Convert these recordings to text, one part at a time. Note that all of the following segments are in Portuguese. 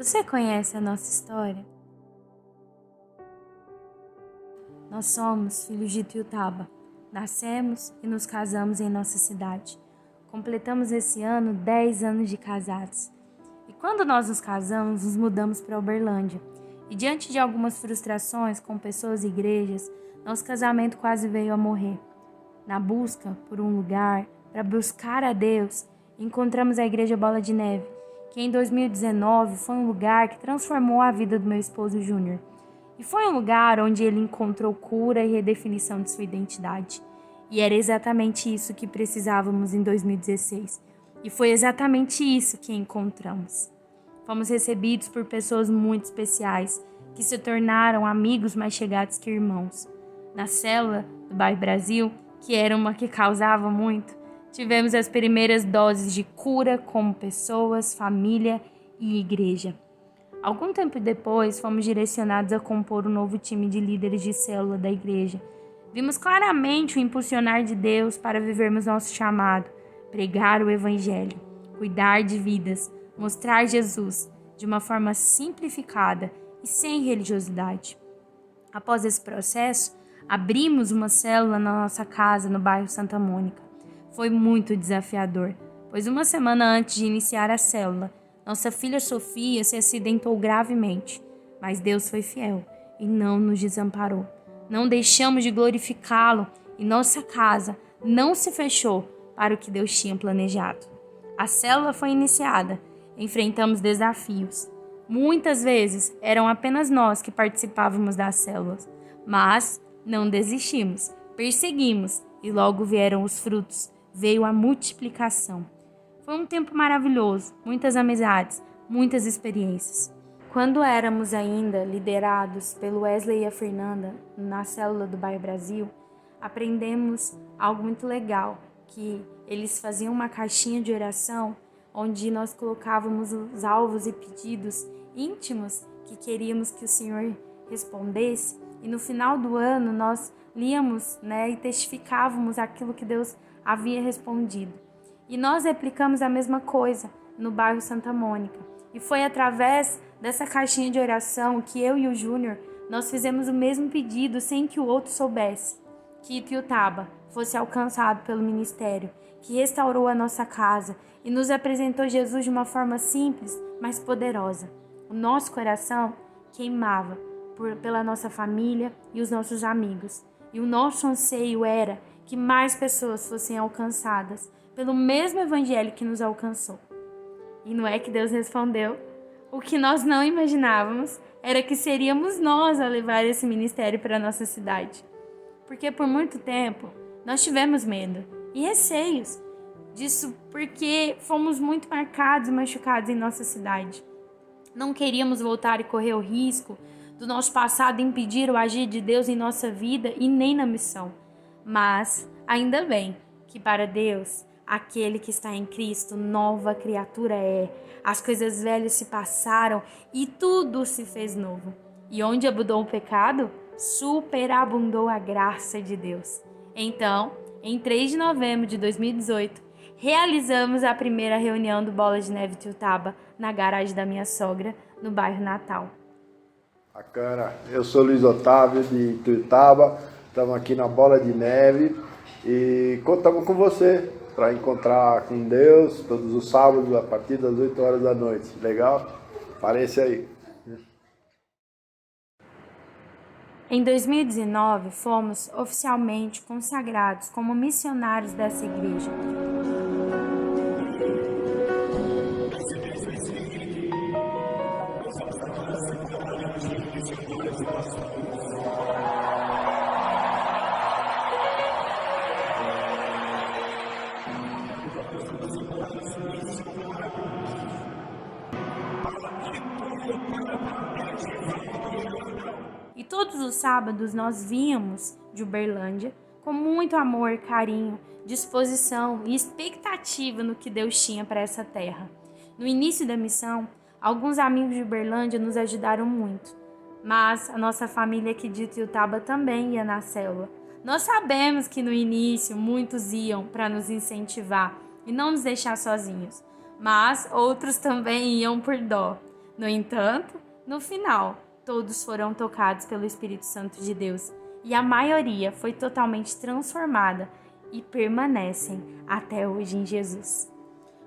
Você conhece a nossa história? Nós somos filhos de Itiutaba. Nascemos e nos casamos em nossa cidade. Completamos esse ano 10 anos de casados. E quando nós nos casamos, nos mudamos para Uberlândia. E diante de algumas frustrações com pessoas e igrejas, nosso casamento quase veio a morrer. Na busca por um lugar para buscar a Deus, encontramos a Igreja Bola de Neve, que em 2019 foi um lugar que transformou a vida do meu esposo Júnior. E foi um lugar onde ele encontrou cura e redefinição de sua identidade. E era exatamente isso que precisávamos em 2016. E foi exatamente isso que encontramos. Fomos recebidos por pessoas muito especiais, que se tornaram amigos mais chegados que irmãos. Na célula do bairro Brasil, que era uma que causava muito, tivemos as primeiras doses de cura como pessoas, família e igreja. Algum tempo depois, fomos direcionados a compor um novo time de líderes de célula da igreja. Vimos claramente o impulsionar de Deus para vivermos nosso chamado, pregar o evangelho, cuidar de vidas, mostrar Jesus de uma forma simplificada e sem religiosidade. Após esse processo, abrimos uma célula na nossa casa no bairro Santa Mônica. Foi muito desafiador, pois uma semana antes de iniciar a célula, nossa filha Sofia se acidentou gravemente, mas Deus foi fiel e não nos desamparou. Não deixamos de glorificá-lo e nossa casa não se fechou para o que Deus tinha planejado. A célula foi iniciada, enfrentamos desafios. Muitas vezes eram apenas nós que participávamos das células, mas não desistimos, perseguimos e logo vieram os frutos. Veio a multiplicação. Foi um tempo maravilhoso, muitas amizades, muitas experiências. Quando éramos ainda liderados pelo Wesley e a Fernanda na célula do bairro Brasil, aprendemos algo muito legal, que eles faziam uma caixinha de oração onde nós colocávamos os alvos e pedidos íntimos que queríamos que o Senhor respondesse, e no final do ano nós líamos, e testificávamos aquilo que Deus havia respondido. E nós replicamos a mesma coisa no bairro Santa Mônica. E foi através dessa caixinha de oração que eu e o Júnior, nós fizemos o mesmo pedido sem que o outro soubesse. Que Itiutaba fosse alcançado pelo ministério, que restaurou a nossa casa e nos apresentou Jesus de uma forma simples, mas poderosa. O nosso coração queimava pela nossa família e os nossos amigos. E o nosso anseio era que mais pessoas fossem alcançadas pelo mesmo evangelho que nos alcançou. E não é que Deus respondeu? O que nós não imaginávamos era que seríamos nós a levar esse ministério para a nossa cidade. Porque por muito tempo nós tivemos medo e receios disso, porque fomos muito marcados e machucados em nossa cidade. Não queríamos voltar e correr o risco do nosso passado impedir o agir de Deus em nossa vida e nem na missão. Mas ainda bem que para Deus, aquele que está em Cristo, nova criatura é. As coisas velhas se passaram e tudo se fez novo. E onde abundou o pecado, superabundou a graça de Deus. Então, em 3 de novembro de 2018, realizamos a primeira reunião do Bola de Neve Itiutaba na garagem da minha sogra, no bairro Natal. Bacana, eu sou Luiz Otávio de Itiutaba, estamos aqui na Bola de Neve e contamos com você para encontrar com Deus todos os sábados a partir das 8 horas da noite. Legal? Aparece aí. Em 2019, fomos oficialmente consagrados como missionários dessa igreja. E todos os sábados nós víamos de Uberlândia com muito amor, carinho, disposição e expectativa no que Deus tinha para essa terra. No início da missão, alguns amigos de Uberlândia nos ajudaram muito, mas a nossa família aqui de Itiutaba também ia na célula. Nós sabemos que no início muitos iam para nos incentivar e não nos deixar sozinhos, mas outros também iam por dó. No entanto, no final, todos foram tocados pelo Espírito Santo de Deus e a maioria foi totalmente transformada e permanecem até hoje em Jesus.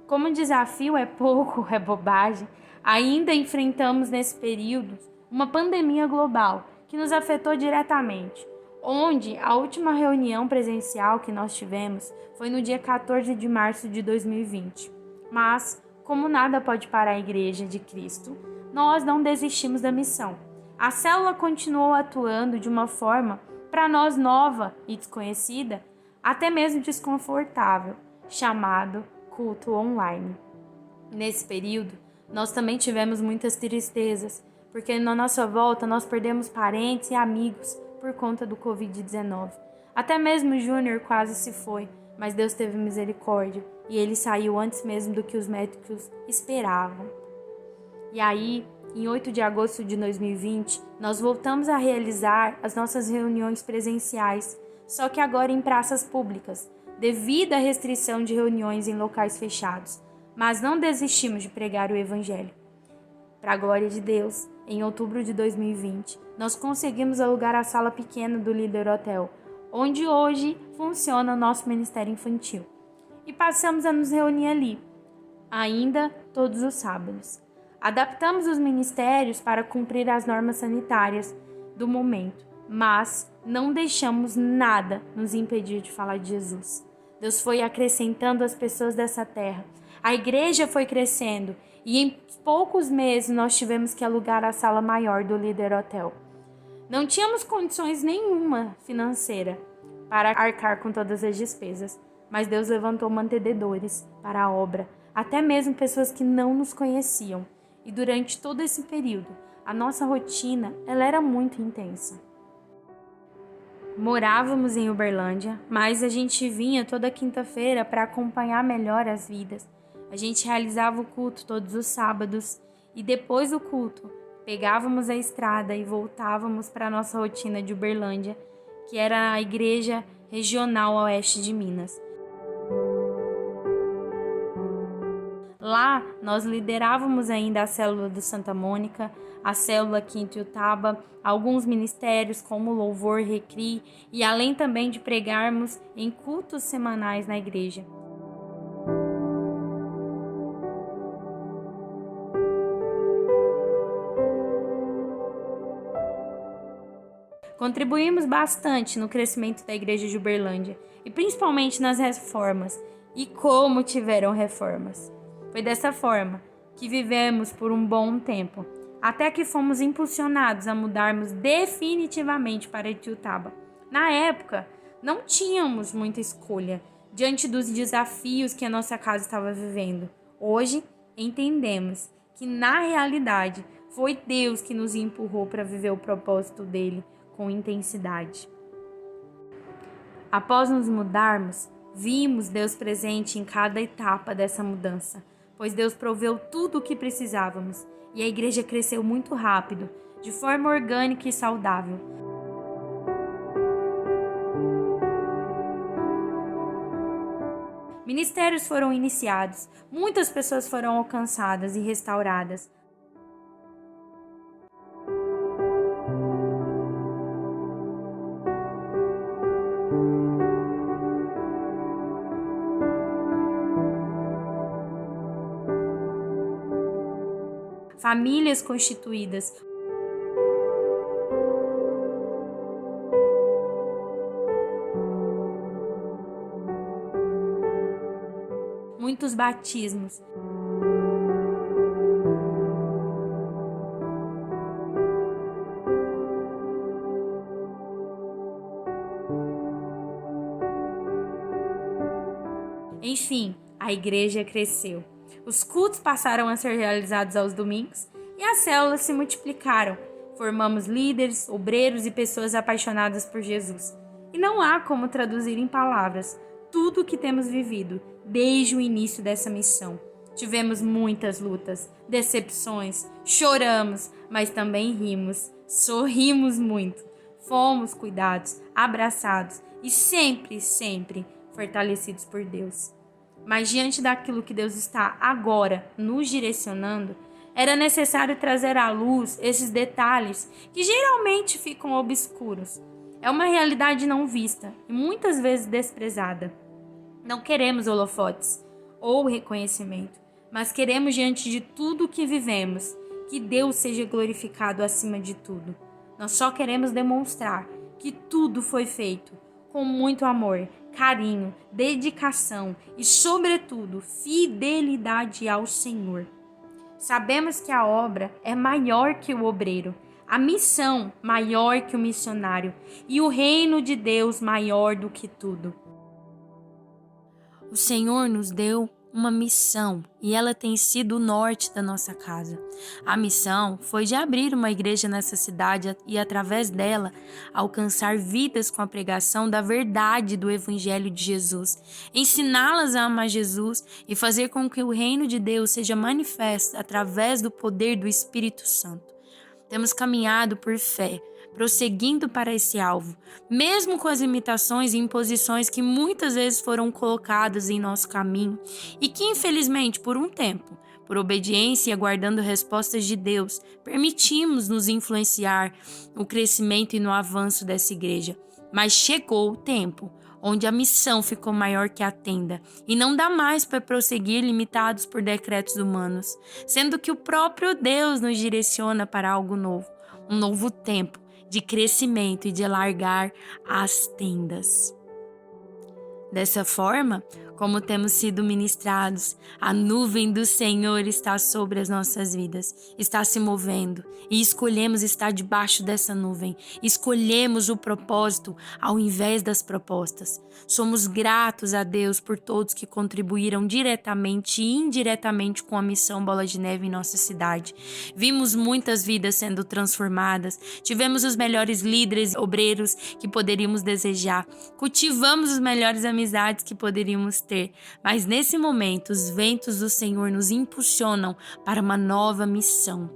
Como o desafio é pouco, é bobagem, ainda enfrentamos nesse período uma pandemia global que nos afetou diretamente, onde a última reunião presencial que nós tivemos foi no dia 14 de março de 2020. Mas, como nada pode parar a Igreja de Cristo, nós não desistimos da missão. A célula continuou atuando de uma forma, para nós nova e desconhecida, até mesmo desconfortável, chamado culto online. Nesse período, nós também tivemos muitas tristezas, porque na nossa volta nós perdemos parentes e amigos por conta do Covid-19. Até mesmo o Júnior quase se foi, mas Deus teve misericórdia e ele saiu antes mesmo do que os médicos esperavam. E aí, em 8 de agosto de 2020, nós voltamos a realizar as nossas reuniões presenciais, só que agora em praças públicas, devido à restrição de reuniões em locais fechados. Mas não desistimos de pregar o Evangelho. Para a glória de Deus, em outubro de 2020, nós conseguimos alugar a sala pequena do Líder Hotel, onde hoje funciona o nosso ministério infantil. E passamos a nos reunir ali, ainda todos os sábados. Adaptamos os ministérios para cumprir as normas sanitárias do momento, mas não deixamos nada nos impedir de falar de Jesus. Deus foi acrescentando as pessoas dessa terra. A igreja foi crescendo e em poucos meses nós tivemos que alugar a sala maior do Líder Hotel. Não tínhamos condições nenhuma financeira para arcar com todas as despesas, mas Deus levantou mantenedores para a obra, até mesmo pessoas que não nos conheciam. E durante todo esse período, a nossa rotina ela era muito intensa. Morávamos em Uberlândia, mas a gente vinha toda quinta-feira para acompanhar melhor as vidas. A gente realizava o culto todos os sábados e depois do culto, pegávamos a estrada e voltávamos para a nossa rotina de Uberlândia, que era a igreja regional a oeste de Minas. Lá, nós liderávamos ainda a célula do Santa Mônica, a célula aqui em Itiutaba, alguns ministérios como Louvor, Recri, e além também de pregarmos em cultos semanais na igreja. Contribuímos bastante no crescimento da igreja de Uberlândia, e principalmente nas reformas, e como tiveram reformas. Foi dessa forma que vivemos por um bom tempo, até que fomos impulsionados a mudarmos definitivamente para Itiutaba. Na época, não tínhamos muita escolha diante dos desafios que a nossa casa estava vivendo. Hoje, entendemos que, na realidade, foi Deus que nos empurrou para viver o propósito dele com intensidade. Após nos mudarmos, vimos Deus presente em cada etapa dessa mudança, pois Deus proveu tudo o que precisávamos e a igreja cresceu muito rápido, de forma orgânica e saudável. Ministérios foram iniciados, muitas pessoas foram alcançadas e restauradas. Famílias constituídas. Muitos batismos. Enfim, a igreja cresceu. Os cultos passaram a ser realizados aos domingos e as células se multiplicaram. Formamos líderes, obreiros e pessoas apaixonadas por Jesus. E não há como traduzir em palavras tudo o que temos vivido desde o início dessa missão. Tivemos muitas lutas, decepções, choramos, mas também rimos, sorrimos muito. Fomos cuidados, abraçados e sempre, sempre fortalecidos por Deus. Mas diante daquilo que Deus está agora nos direcionando, Era necessário trazer à luz esses detalhes que geralmente ficam obscuros. É uma realidade não vista e muitas vezes desprezada. Não queremos holofotes ou reconhecimento, mas queremos, diante de tudo o que vivemos, que Deus seja glorificado acima de tudo. Nós só queremos demonstrar que tudo foi feito com muito amor, carinho, dedicação e, sobretudo, fidelidade ao Senhor. Sabemos que a obra é maior que o obreiro, a missão maior que o missionário e o reino de Deus maior do que tudo. O Senhor nos deu uma missão e ela tem sido o norte da nossa casa. A missão foi de abrir uma igreja nessa cidade e, através dela, alcançar vidas com a pregação da verdade do Evangelho de Jesus, ensiná-las a amar Jesus e fazer com que o reino de Deus seja manifesto através do poder do Espírito Santo. Temos caminhado por fé, prosseguindo para esse alvo, mesmo com as limitações e imposições que muitas vezes foram colocadas em nosso caminho e que, infelizmente, por um tempo, por obediência e aguardando respostas de Deus, permitimos nos influenciar no crescimento e no avanço dessa igreja. Mas chegou o tempo onde a missão ficou maior que a tenda e não dá mais para prosseguir limitados por decretos humanos, sendo que o próprio Deus nos direciona para algo novo, um novo tempo de crescimento e de alargar as tendas. Dessa forma, como temos sido ministrados, a nuvem do Senhor está sobre as nossas vidas, está se movendo e escolhemos estar debaixo dessa nuvem. Escolhemos o propósito ao invés das propostas. Somos gratos a Deus por todos que contribuíram diretamente e indiretamente com a missão Bola de Neve em nossa cidade. Vimos muitas vidas sendo transformadas, tivemos os melhores líderes obreiros que poderíamos desejar, cultivamos os melhores amizades que poderíamos ter, mas nesse momento os ventos do Senhor nos impulsionam para uma nova missão.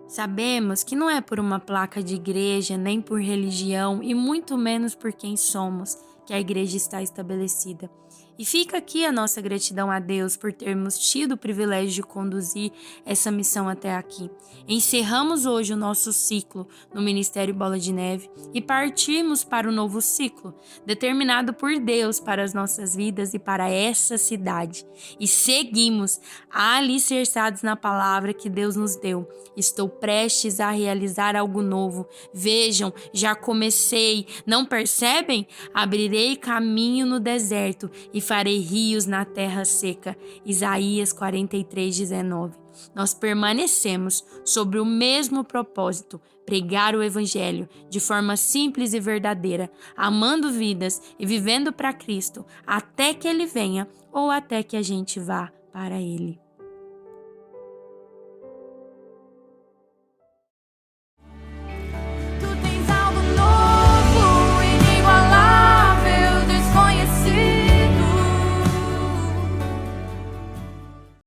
Sabemos que não é por uma placa de igreja, nem por religião e muito menos por quem somos que a igreja está estabelecida. E fica aqui a nossa gratidão a Deus por termos tido o privilégio de conduzir essa missão até aqui. Encerramos hoje o nosso ciclo no Ministério Bola de Neve e partimos para o novo ciclo, determinado por Deus para as nossas vidas e para essa cidade. E seguimos alicerçados na palavra que Deus nos deu. Estou prestes a realizar algo novo. Vejam, já comecei. Não percebem? Abrirei caminho no deserto e farei rios na terra seca. Isaías 43:19. Nós permanecemos sobre o mesmo propósito, pregar o Evangelho de forma simples e verdadeira, amando vidas e vivendo para Cristo, até que Ele venha ou até que a gente vá para Ele.